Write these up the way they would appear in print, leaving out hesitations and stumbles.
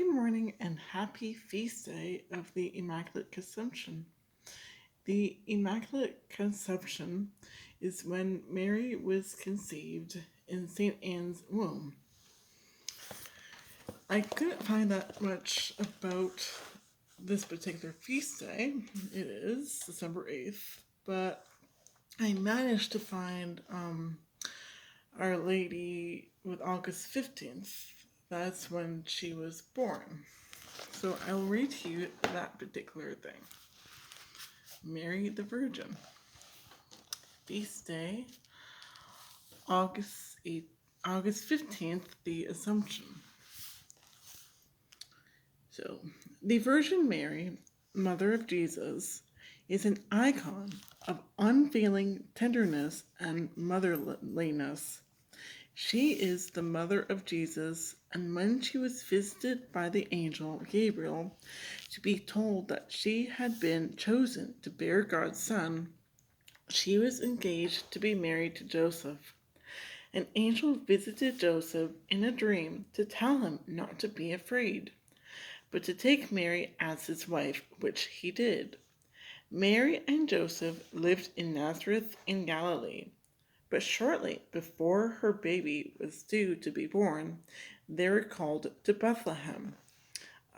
Good morning and happy feast day of the Immaculate Conception. The Immaculate Conception is when Mary was conceived in St. Anne's womb. I couldn't find that much about this particular feast day. It is December 8th, but I managed to find Our Lady with August 15th. That's when she was born. So I'll read to you that particular thing. Mary the Virgin. Feast day, August 8th, August 15th, the Assumption. So, the Virgin Mary, Mother of Jesus, is an icon of unfailing tenderness and motherliness. She is the mother of Jesus, and when she was visited by the angel Gabriel to be told that she had been chosen to bear God's Son, she was engaged to be married to Joseph. An angel visited Joseph in a dream to tell him not to be afraid, but to take Mary as his wife, which he did. Mary and Joseph lived in Nazareth in Galilee. But shortly before her baby was due to be born, they were called to Bethlehem,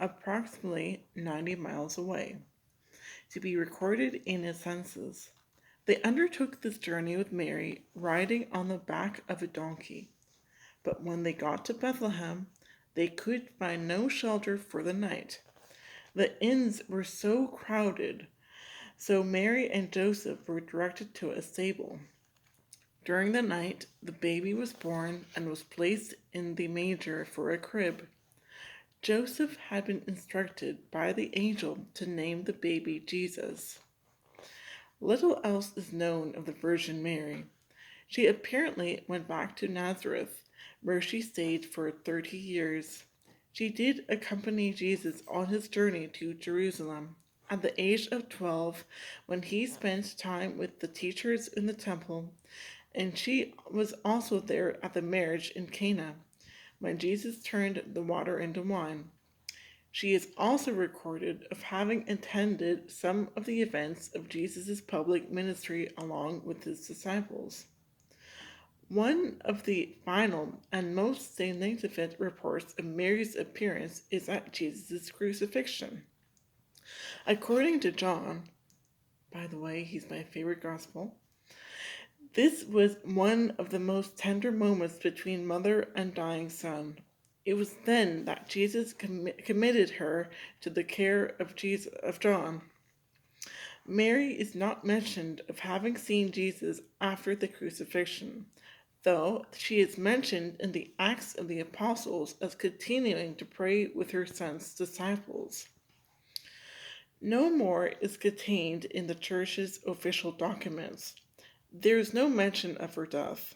approximately 90 miles away, to be recorded in a census. They undertook this journey with Mary riding on the back of a donkey. But when they got to Bethlehem, they could find no shelter for the night. The inns were so crowded, so Mary and Joseph were directed to a stable. During the night, the baby was born and was placed in the manger for a crib. Joseph had been instructed by the angel to name the baby Jesus. Little else is known of the Virgin Mary. She apparently went back to Nazareth, where she stayed for 30 years. She did accompany Jesus on his journey to Jerusalem. At the age of 12, when he spent time with the teachers in the temple, and she was also there at the marriage in Cana, when Jesus turned the water into wine. She is also recorded of having attended some of the events of Jesus' public ministry along with his disciples. One of the final and most significant reports of Mary's appearance is at Jesus' crucifixion. According to John, by the way, he's my favorite gospel, this was one of the most tender moments between mother and dying son. It was then that Jesus committed her to the care of John. Mary is not mentioned of having seen Jesus after the crucifixion, though she is mentioned in the Acts of the Apostles as continuing to pray with her son's disciples. No more is contained in the Church's official documents. There is no mention of her death.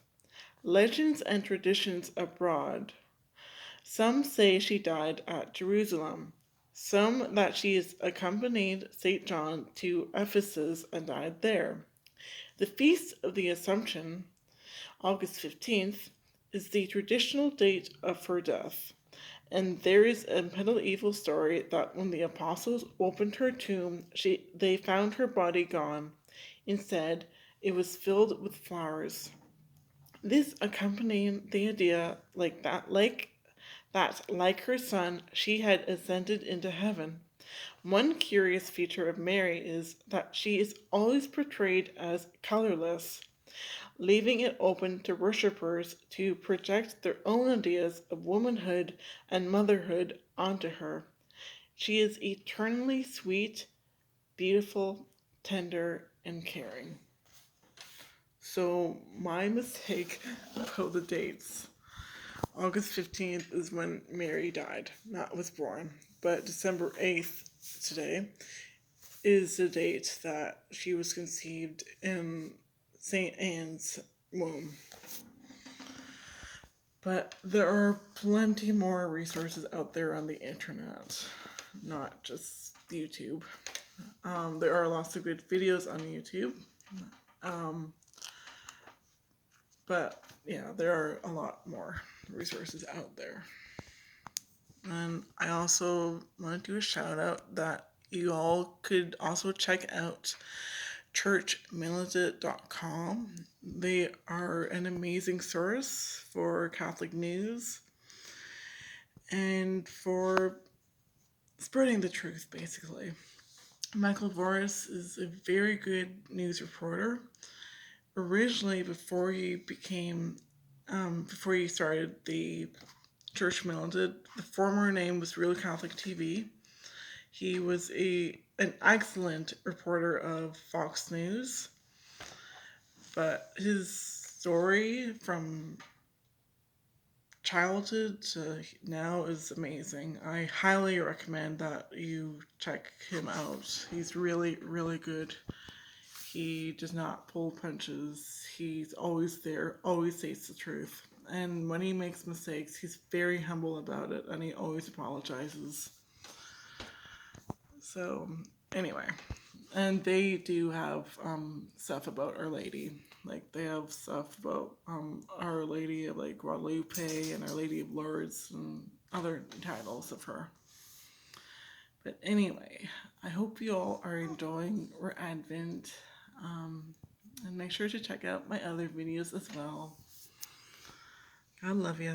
Legends and traditions abroad. Some say she died at Jerusalem. Some that she has accompanied St. John to Ephesus and died there. The Feast of the Assumption, August 15th, is the traditional date of her death. And there is a medieval story that when the apostles opened her tomb, they found her body gone. Instead, it was filled with flowers. This accompanying the idea like her son, she had ascended into heaven. One curious feature of Mary is that she is always portrayed as colorless, leaving it open to worshippers to project their own ideas of womanhood and motherhood onto her. She is eternally sweet, beautiful, tender, and caring. So, my mistake about the dates. August 15th is when Mary died, not was born. But December 8th, today, is the date that she was conceived in St. Anne's womb. But there are plenty more resources out there on the internet, not just YouTube. There are lots of good videos on YouTube. But yeah, there are a lot more resources out there. And I also want to do a shout out that you all could also check out churchmilitant.com. They are an amazing source for Catholic news and for spreading the truth, basically. Michael Voris is a very good news reporter. Originally, before he started the Church Militant, the former name was Real Catholic TV. He was an excellent reporter of Fox News, but his story from childhood to now is amazing. I highly recommend that you check him out. He's really, really good. He does not pull punches. He's always there, always says the truth. And when he makes mistakes, he's very humble about it and he always apologizes. So, anyway, and they do have stuff about Our Lady. Like they have stuff about Our Lady of like Guadalupe and Our Lady of Lourdes and other titles of her. But anyway, I hope you all are enjoying our Advent. And make sure to check out my other videos as well. God love ya.